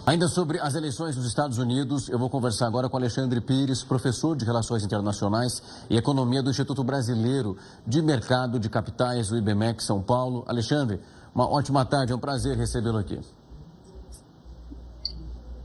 Ainda sobre as eleições dos Estados Unidos, eu vou conversar agora com Alexandre Pires, professor de Relações Internacionais e Economia do Instituto Brasileiro de Mercado de Capitais, do IBMEC São Paulo. Alexandre, uma ótima tarde, é um prazer recebê-lo aqui.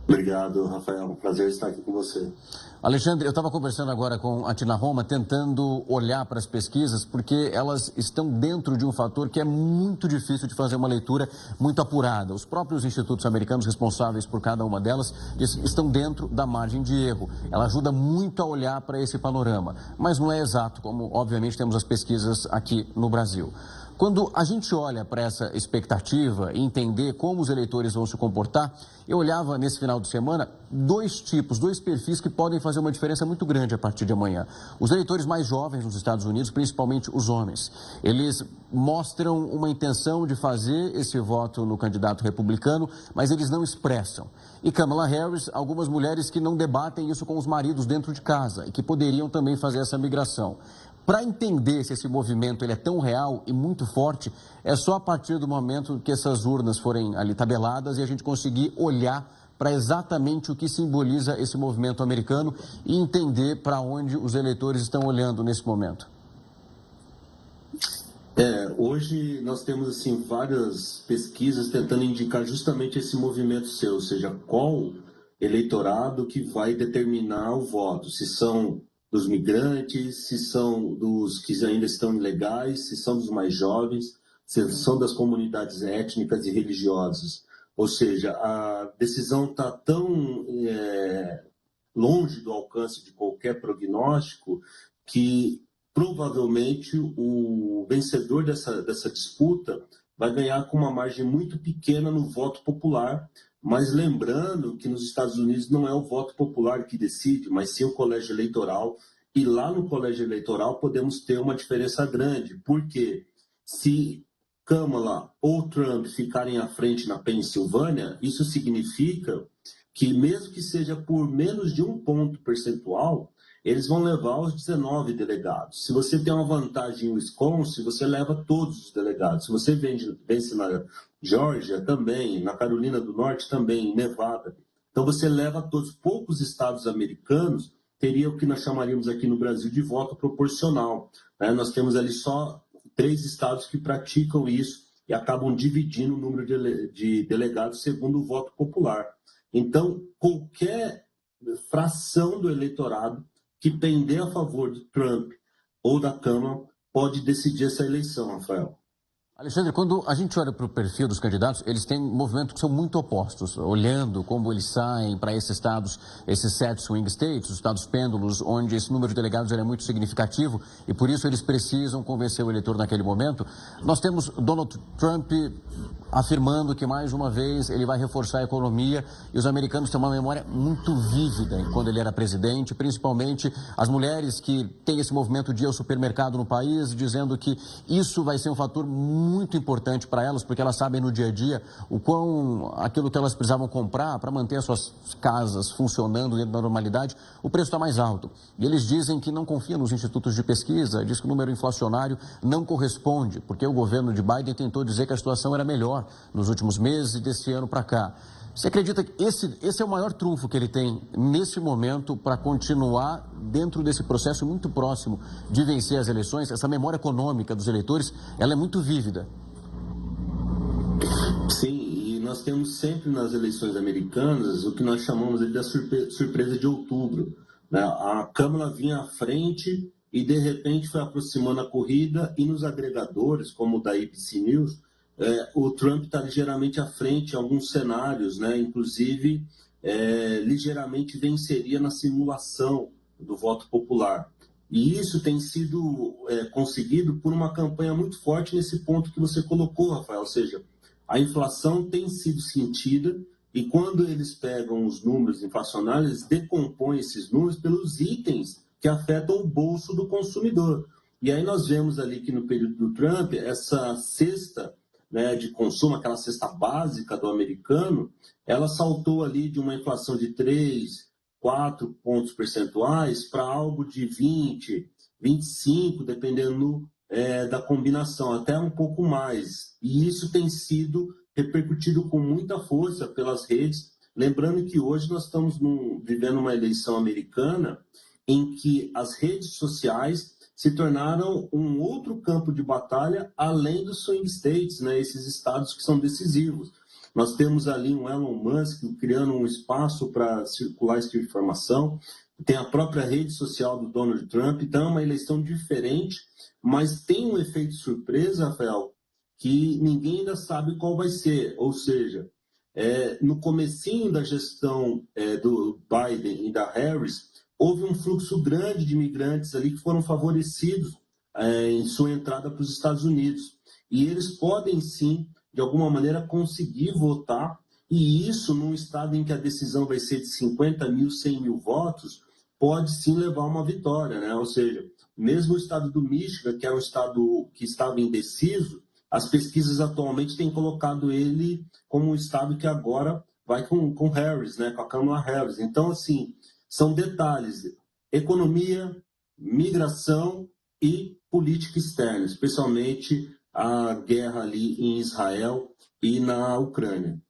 Obrigado, Rafael. É um prazer estar aqui com você. Alexandre, eu estava conversando agora com a Tina Roma, tentando olhar para as pesquisas, porque elas estão dentro de um fator que é muito difícil de fazer uma leitura muito apurada. Os próprios institutos americanos responsáveis por cada uma delas estão dentro da margem de erro. Ela ajuda muito a olhar para esse panorama, mas não é exato, como obviamente temos as pesquisas aqui no Brasil. Quando a gente olha para essa expectativa e entender como os eleitores vão se comportar, eu olhava nesse final de semana dois perfis que podem fazer uma diferença muito grande a partir de amanhã. Os eleitores mais jovens nos Estados Unidos, principalmente os homens, eles mostram uma intenção de fazer esse voto no candidato republicano, mas eles não expressam. E Kamala Harris, algumas mulheres que não debatem isso com os maridos dentro de casa e que poderiam também fazer essa migração. Para entender se esse movimento ele é tão real e muito forte, é só a partir do momento que essas urnas forem ali tabeladas e a gente conseguir olhar para exatamente o que simboliza esse movimento americano e entender para onde os eleitores estão olhando nesse momento. Hoje nós temos assim várias pesquisas tentando indicar justamente esse movimento seu, ou seja, qual eleitorado que vai determinar o voto, se são dos migrantes, se são dos que ainda estão ilegais, se são dos mais jovens, se são das comunidades étnicas e religiosas. Ou seja, a decisão está tão longe do alcance de qualquer prognóstico que provavelmente o vencedor dessa disputa vai ganhar com uma margem muito pequena no voto popular, mas lembrando que nos Estados Unidos não é o voto popular que decide, mas sim o colégio eleitoral, e lá no colégio eleitoral podemos ter uma diferença grande, porque se Kamala ou Trump ficarem à frente na Pensilvânia, isso significa que mesmo que seja por menos de 1 ponto percentual, eles vão levar os 19 delegados. Se você tem uma vantagem em Wisconsin, você leva todos os delegados. Se você vence na Geórgia, também, na Carolina do Norte, também, em Nevada. Então, você leva todos. Poucos estados americanos teriam o que nós chamaríamos aqui no Brasil de voto proporcional. Nós temos ali só 3 estados que praticam isso e acabam dividindo o número de delegados segundo o voto popular. Então, qualquer fração do eleitorado que pender a favor de Trump ou da Câmara pode decidir essa eleição, Rafael. Alexandre, quando a gente olha para o perfil dos candidatos, eles têm movimentos que são muito opostos, olhando como eles saem para esses estados, esses 7 swing states, os estados pêndulos, onde esse número de delegados é muito significativo e por isso eles precisam convencer o eleitor naquele momento. Nós temos Donald Trump afirmando que mais uma vez ele vai reforçar a economia e os americanos têm uma memória muito vívida quando ele era presidente, principalmente as mulheres que têm esse movimento de ir ao supermercado no país, dizendo que isso vai ser um fator muito importante para elas, porque elas sabem no dia a dia aquilo que elas precisavam comprar para manter as suas casas funcionando dentro da normalidade, o preço está mais alto. E eles dizem que não confiam nos institutos de pesquisa, diz que o número inflacionário não corresponde, porque o governo de Biden tentou dizer que a situação era melhor nos últimos meses e desse ano para cá. Você acredita que esse é o maior trunfo que ele tem nesse momento para continuar dentro desse processo muito próximo de vencer as eleições? Essa memória econômica dos eleitores, ela é muito vívida. Sim, e nós temos sempre nas eleições americanas o que nós chamamos de surpresa de outubro. A Câmara vinha à frente e de repente foi aproximando a corrida e nos agregadores, como o da ABC News, o Trump está ligeiramente à frente em alguns cenários, inclusive ligeiramente venceria na simulação do voto popular. E isso tem sido conseguido por uma campanha muito forte nesse ponto que você colocou, Rafael, ou seja, a inflação tem sido sentida e quando eles pegam os números inflacionários, eles decompõem esses números pelos itens que afetam o bolso do consumidor. E aí nós vemos ali que no período do Trump, essa cesta de consumo, aquela cesta básica do americano, ela saltou ali de uma inflação de 3, 4 pontos percentuais para algo de 20, 25, dependendo da combinação, até um pouco mais. E isso tem sido repercutido com muita força pelas redes, Lembrando que hoje nós estamos vivendo uma eleição americana em que as redes sociais se tornaram um outro campo de batalha, além dos swing states, né, esses estados que são decisivos. Nós temos ali um Elon Musk criando um espaço para circular esse tipo de informação, tem a própria rede social do Donald Trump, então é uma eleição diferente, mas tem um efeito surpresa, Rafael, que ninguém ainda sabe qual vai ser, ou seja, no comecinho da gestão do Biden e da Harris, houve um fluxo grande de imigrantes ali que foram favorecidos em sua entrada para os Estados Unidos. E eles podem, sim, de alguma maneira, conseguir votar, e isso, num estado em que a decisão vai ser de 50 mil, 100 mil votos, pode sim levar a uma vitória, né? Ou seja, mesmo o estado do Michigan, que era um estado que estava indeciso, as pesquisas atualmente têm colocado ele como um estado que agora vai com Harris, né? Com a Kamala Harris. Então, assim, são detalhes: economia, migração e política externa, especialmente a guerra ali em Israel e na Ucrânia.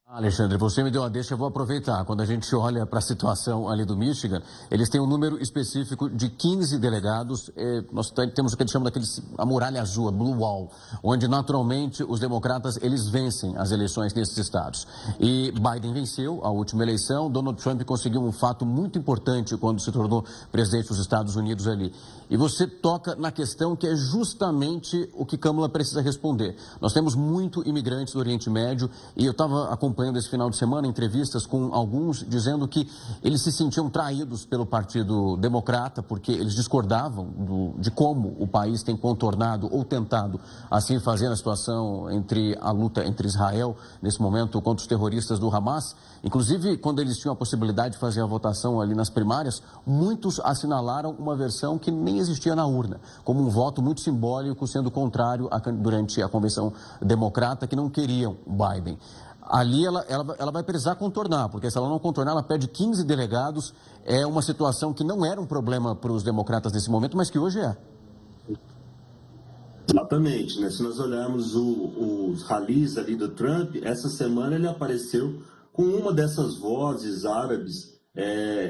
Alexandre, você me deu a deixa, eu vou aproveitar. Quando a gente olha para a situação ali do Michigan, eles têm um número específico de 15 delegados. Nós temos o que eles chamam a muralha azul, a Blue Wall, onde naturalmente os democratas eles vencem as eleições nesses estados. E Biden venceu a última eleição, Donald Trump conseguiu um fato muito importante quando se tornou presidente dos Estados Unidos ali. E você toca na questão que é justamente o que Kamala precisa responder. Nós temos muito imigrantes do Oriente Médio e eu estava acompanhando esse final de semana entrevistas com alguns dizendo que eles se sentiam traídos pelo Partido Democrata porque eles discordavam de como o país tem contornado ou tentado assim fazer a situação entre a luta entre Israel nesse momento contra os terroristas do Hamas. Inclusive, quando eles tinham a possibilidade de fazer a votação ali nas primárias, muitos assinalaram uma versão que nem existia na urna, como um voto muito simbólico, sendo contrário durante a convenção democrata, que não queriam Biden. Ali ela vai precisar contornar, porque se ela não contornar, ela perde 15 delegados. É uma situação que não era um problema para os democratas nesse momento, mas que hoje é. Exatamente, né? Se nós olharmos os rallies ali do Trump, essa semana ele apareceu com uma dessas vozes árabes,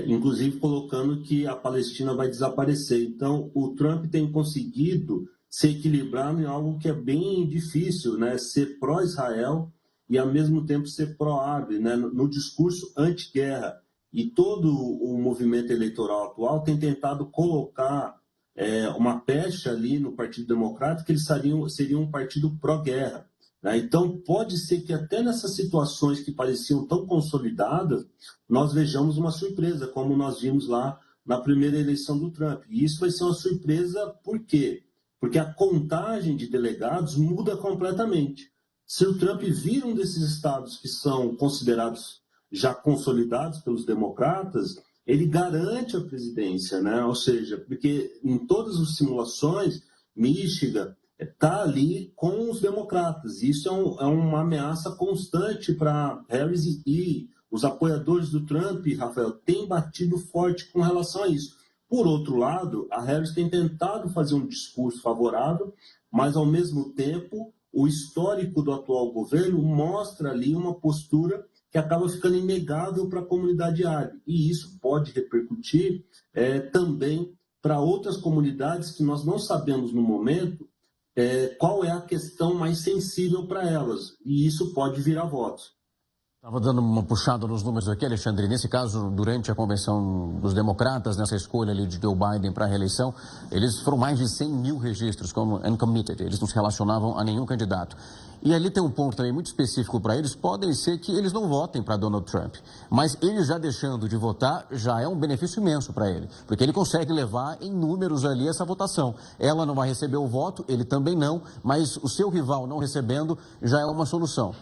inclusive colocando que a Palestina vai desaparecer. Então, o Trump tem conseguido se equilibrar em algo que é bem difícil, né? Ser pró-Israel e, ao mesmo tempo, ser pró-árabe, né? No discurso anti-guerra. E todo o movimento eleitoral atual tem tentado colocar uma pecha ali no Partido Democrata que eles seriam um partido pró-guerra. Né? Então, pode ser que até nessas situações que pareciam tão consolidadas, nós vejamos uma surpresa, como nós vimos lá na primeira eleição do Trump. E isso vai ser uma surpresa por quê? Porque a contagem de delegados muda completamente. Se o Trump vir um desses estados que são considerados já consolidados pelos democratas, ele garante a presidência, né? Ou seja, porque em todas as simulações, Michigan está ali com os democratas. Isso é uma ameaça constante para Harris e os apoiadores do Trump, Rafael, têm batido forte com relação a isso. Por outro lado, a Harris tem tentado fazer um discurso favorável, mas, ao mesmo tempo, o histórico do atual governo mostra ali uma postura que acaba ficando inegável para a comunidade árabe. E isso pode repercutir também para outras comunidades que nós não sabemos no momento qual é a questão mais sensível para elas. E isso pode virar votos. Estava dando uma puxada nos números aqui, Alexandre. Nesse caso, durante a convenção dos democratas, nessa escolha ali de Joe Biden para a reeleição, eles foram mais de 100 mil registros como uncommitted. Eles não se relacionavam a nenhum candidato. E ali tem um ponto também muito específico para eles. Podem ser que eles não votem para Donald Trump, mas ele já deixando de votar já é um benefício imenso para ele, porque ele consegue levar em números ali essa votação. Ela não vai receber o voto, ele também não, mas o seu rival não recebendo já é uma solução.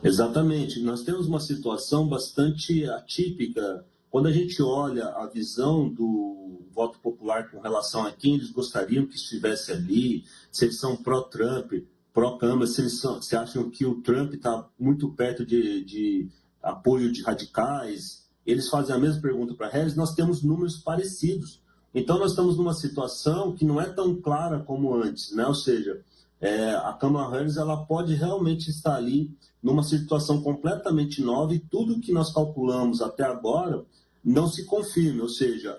Exatamente. Nós temos uma situação bastante atípica quando a gente olha a visão do voto popular com relação a quem eles gostariam que estivesse ali, se eles são pró-Trump, pró-Câmara, se acham que o Trump está muito perto de apoio de radicais, eles fazem a mesma pergunta para Harris, nós temos números parecidos. Então, nós estamos numa situação que não é tão clara como antes, né? Ou seja, a Kamala Harris ela pode realmente estar ali numa situação completamente nova e tudo que nós calculamos até agora não se confirme, ou seja,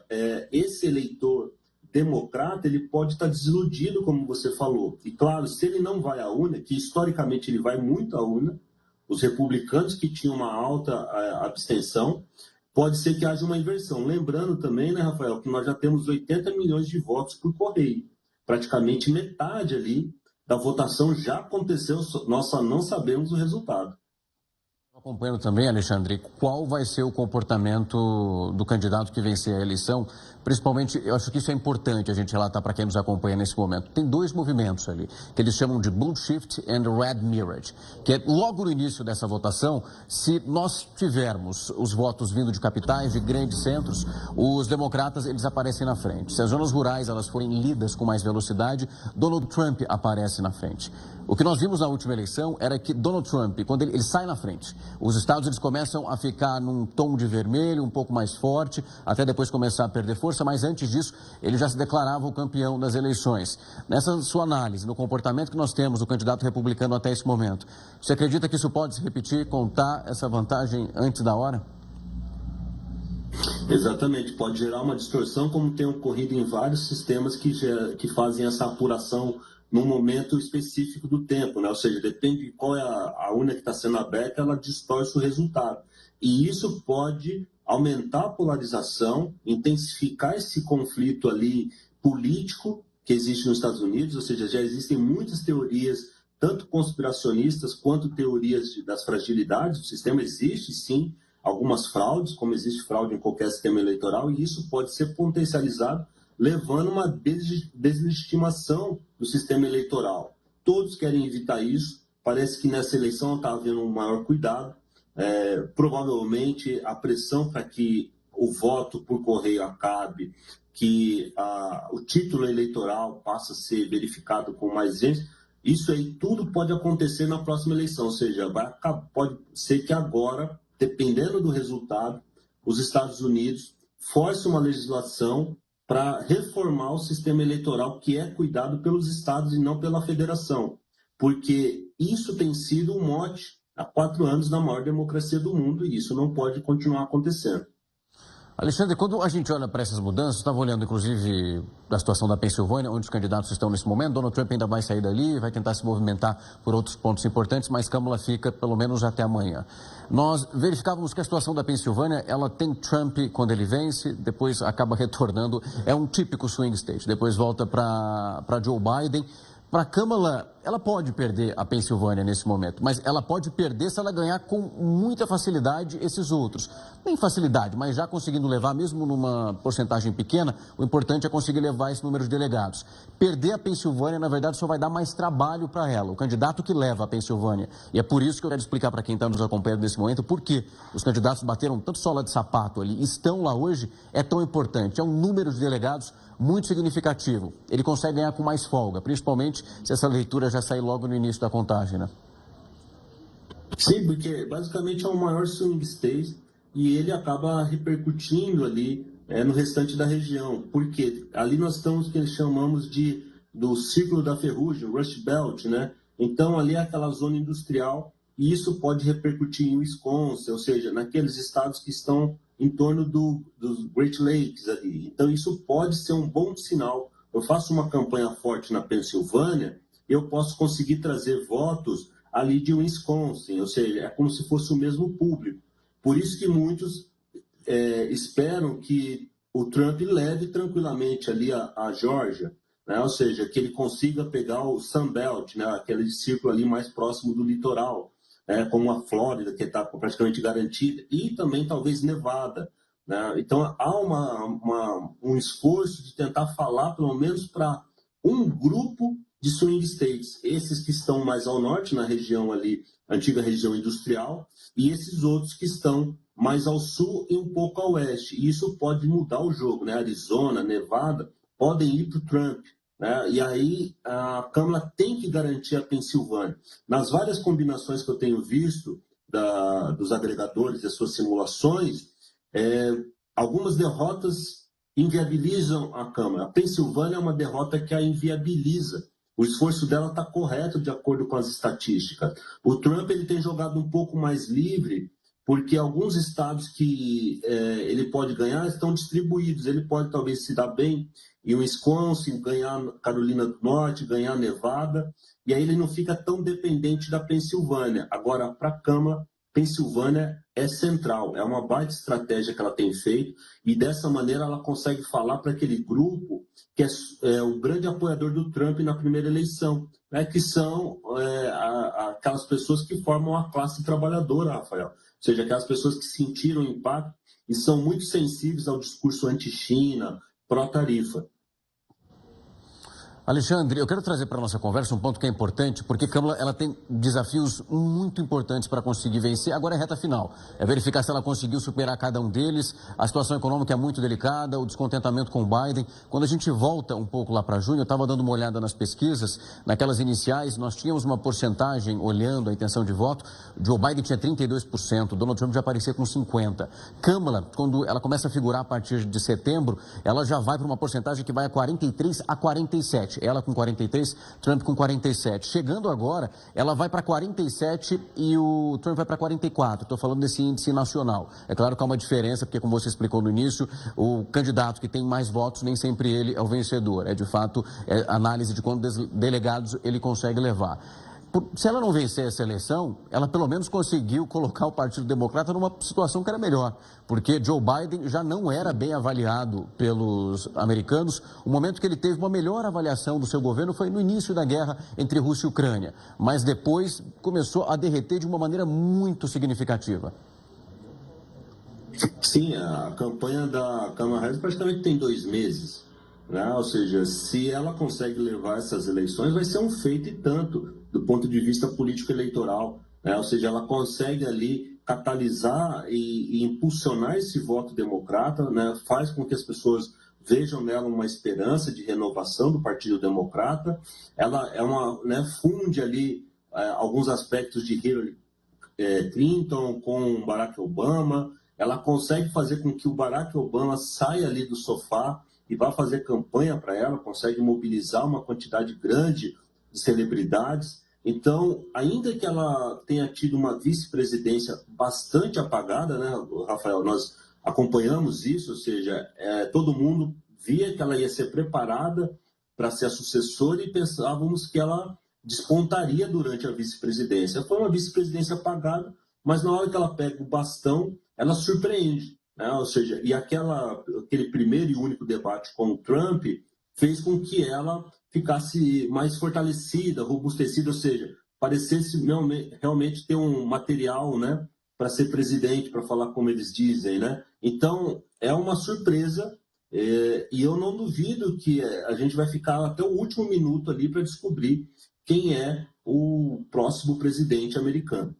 esse eleitor democrata ele pode estar desiludido, como você falou. E claro, se ele não vai à urna, que historicamente ele vai muito à urna, os republicanos que tinham uma alta abstenção, pode ser que haja uma inversão. Lembrando também, né, Rafael, que nós já temos 80 milhões de votos por correio. Praticamente metade ali da votação já aconteceu, nós só não sabemos o resultado. Acompanhando também, Alexandre, qual vai ser o comportamento do candidato que vencer a eleição? Principalmente, eu acho que isso é importante a gente relatar para quem nos acompanha nesse momento. Tem dois movimentos ali, que eles chamam de Blue Shift and Red Mirage, que é logo no início dessa votação, se nós tivermos os votos vindo de capitais, de grandes centros, os democratas, eles aparecem na frente. Se as zonas rurais elas forem lidas com mais velocidade, Donald Trump aparece na frente. O que nós vimos na última eleição era que Donald Trump, quando ele sai na frente, os estados eles começam a ficar num tom de vermelho, um pouco mais forte, até depois começar a perder força, mas antes disso ele já se declarava o campeão das eleições. Nessa sua análise, no comportamento que nós temos do candidato republicano até esse momento, você acredita que isso pode se repetir, contar essa vantagem antes da hora? Exatamente, pode gerar uma distorção, como tem ocorrido em vários sistemas que fazem essa apuração num momento específico do tempo, né? Ou seja, depende de qual é a urna que está sendo aberta, ela distorce o resultado. E isso pode aumentar a polarização, intensificar esse conflito ali político que existe nos Estados Unidos, ou seja, já existem muitas teorias, tanto conspiracionistas quanto teorias das fragilidades do sistema. Existe, sim, algumas fraudes, como existe fraude em qualquer sistema eleitoral, e isso pode ser potencializado, levando uma deslegitimação do sistema eleitoral. Todos querem evitar isso. Parece que nessa eleição está havendo um maior cuidado. Provavelmente a pressão para que o voto por correio acabe, que o título eleitoral passe a ser verificado com mais gente, isso aí tudo pode acontecer na próxima eleição. Ou seja, pode ser que agora, dependendo do resultado, os Estados Unidos forcem uma legislação para reformar o sistema eleitoral que é cuidado pelos estados e não pela federação, porque isso tem sido um mote há 4 anos na maior democracia do mundo e isso não pode continuar acontecendo. Alexandre, quando a gente olha para essas mudanças, estava olhando inclusive a situação da Pensilvânia, onde os candidatos estão nesse momento. Donald Trump ainda vai sair dali, vai tentar se movimentar por outros pontos importantes, mas Kamala fica pelo menos até amanhã. Nós verificávamos que a situação da Pensilvânia, ela tem Trump quando ele vence, depois acaba retornando, é um típico swing state, depois volta para Joe Biden. Para Kamala, ela pode perder a Pensilvânia nesse momento, mas ela pode perder se ela ganhar com muita facilidade esses outros. Nem facilidade, mas já conseguindo levar, mesmo numa porcentagem pequena, o importante é conseguir levar esse número de delegados. Perder a Pensilvânia, na verdade, só vai dar mais trabalho para ela, o candidato que leva a Pensilvânia. E é por isso que eu quero explicar para quem está nos acompanhando nesse momento por que os candidatos bateram tanto sola de sapato ali, estão lá hoje, é tão importante. É um número de delegados muito significativo. Ele consegue ganhar com mais folga, principalmente se essa leitura já sair logo no início da contagem, né? Sim, porque basicamente é o maior swing state e ele acaba repercutindo ali no restante da região. Porque ali nós estamos o que chamamos do círculo da ferrugem, Rust Belt, né? Então ali é aquela zona industrial e isso pode repercutir em Wisconsin, ou seja, naqueles estados que estão em torno dos Great Lakes ali. Então isso pode ser um bom sinal. Eu faço uma campanha forte na Pensilvânia, eu posso conseguir trazer votos ali de Wisconsin, ou seja, é como se fosse o mesmo público. Por isso que muitos esperam que o Trump leve tranquilamente ali a Geórgia, né? Ou seja, que ele consiga pegar o Sun Belt, né? Aquele círculo ali mais próximo do litoral, como a Flórida, que está praticamente garantida, e também talvez Nevada, né? Então há um esforço de tentar falar, pelo menos para um grupo de swing states, esses que estão mais ao norte, na região ali, antiga região industrial, e esses outros que estão mais ao sul e um pouco ao oeste. E isso pode mudar o jogo, né? Arizona, Nevada, podem ir para o Trump, né? E aí a Câmara tem que garantir a Pensilvânia. Nas várias combinações que eu tenho visto dos agregadores e suas simulações, algumas derrotas inviabilizam a Câmara. A Pensilvânia é uma derrota que a inviabiliza. O esforço dela está correto de acordo com as estatísticas. O Trump ele tem jogado um pouco mais livre, porque alguns estados que ele pode ganhar estão distribuídos. Ele pode talvez se dar bem em Wisconsin, ganhar Carolina do Norte, ganhar Nevada, e aí ele não fica tão dependente da Pensilvânia. Agora, para a Câmara, Pensilvânia é central, é uma baita estratégia que ela tem feito, e dessa maneira ela consegue falar para aquele grupo que é o grande apoiador do Trump na primeira eleição, né, que são aquelas pessoas que formam a classe trabalhadora, Rafael. Ou seja, aquelas pessoas que sentiram o impacto e são muito sensíveis ao discurso anti-China, pró-tarifa. Alexandre, eu quero trazer para a nossa conversa um ponto que é importante, porque Câmara ela tem desafios muito importantes para conseguir vencer. Agora é reta final. É verificar se ela conseguiu superar cada um deles. A situação econômica é muito delicada, o descontentamento com o Biden. Quando a gente volta um pouco lá para junho, eu estava dando uma olhada nas pesquisas, naquelas iniciais, nós tínhamos uma porcentagem, olhando a intenção de voto, Joe Biden tinha 32%, Donald Trump já aparecia com 50%. Câmara, quando ela começa a figurar a partir de setembro, ela já vai para uma porcentagem que vai a 43% a 47%. Ela com 43%, Trump com 47%. Chegando agora, ela vai para 47% e o Trump vai para 44%. Estou falando desse índice nacional. É claro que há uma diferença, porque como você explicou no início, o candidato que tem mais votos, nem sempre ele é o vencedor. É de fato análise de quantos delegados ele consegue levar. Se ela não vencer essa eleição, ela pelo menos conseguiu colocar o Partido Democrata numa situação que era melhor, porque Joe Biden já não era bem avaliado pelos americanos. O momento que ele teve uma melhor avaliação do seu governo foi no início da guerra entre Rússia e Ucrânia, mas depois começou a derreter de uma maneira muito significativa. Sim, a campanha da Kamala Harris praticamente tem 2 meses. Né? Ou seja, se ela consegue levar essas eleições, vai ser um feito e tanto, do ponto de vista político-eleitoral. Né? Ou seja, ela consegue ali catalisar e impulsionar esse voto democrata, né? Faz com que as pessoas vejam nela uma esperança de renovação do Partido Democrata. Ela né, funde ali alguns aspectos de Hillary Clinton com Barack Obama. Ela consegue fazer com que o Barack Obama saia ali do sofá e vá fazer campanha para ela, consegue mobilizar uma quantidade grande de celebridades. Então, ainda que ela tenha tido uma vice-presidência bastante apagada, né, Rafael, nós acompanhamos isso, ou seja, todo mundo via que ela ia ser preparada para ser a sucessora e pensávamos que ela despontaria durante a vice-presidência. Foi uma vice-presidência apagada, mas na hora que ela pega o bastão, ela surpreende. Né? Ou seja, e aquele primeiro e único debate com o Trump fez com que ela ficasse mais fortalecida, robustecida, ou seja, parecesse realmente ter um material, né, para ser presidente, para falar como eles dizem. Né? Então, é uma surpresa e eu não duvido que a gente vai ficar até o último minuto ali para descobrir quem é o próximo presidente americano.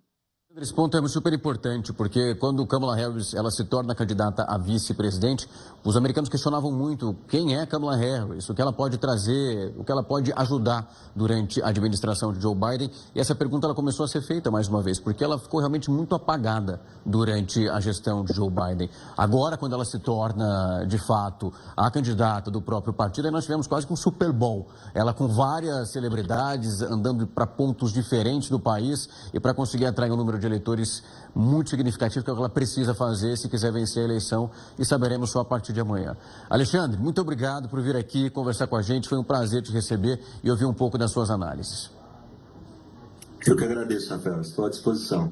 Esse ponto é super importante, porque quando Kamala Harris ela se torna candidata a vice-presidente, os americanos questionavam muito quem é Kamala Harris, o que ela pode trazer, o que ela pode ajudar durante a administração de Joe Biden. E essa pergunta ela começou a ser feita mais uma vez, porque ela ficou realmente muito apagada durante a gestão de Joe Biden. Agora, quando ela se torna, de fato, a candidata do próprio partido, aí nós tivemos quase que um Super Bowl. Ela com várias celebridades andando para pontos diferentes do país e para conseguir atrair um número de eleitores muito significativo, que é o que ela precisa fazer se quiser vencer a eleição, e saberemos só a partir de amanhã. Alexandre, muito obrigado por vir aqui conversar com a gente, foi um prazer te receber e ouvir um pouco das suas análises. Eu que agradeço, Rafael, estou à disposição.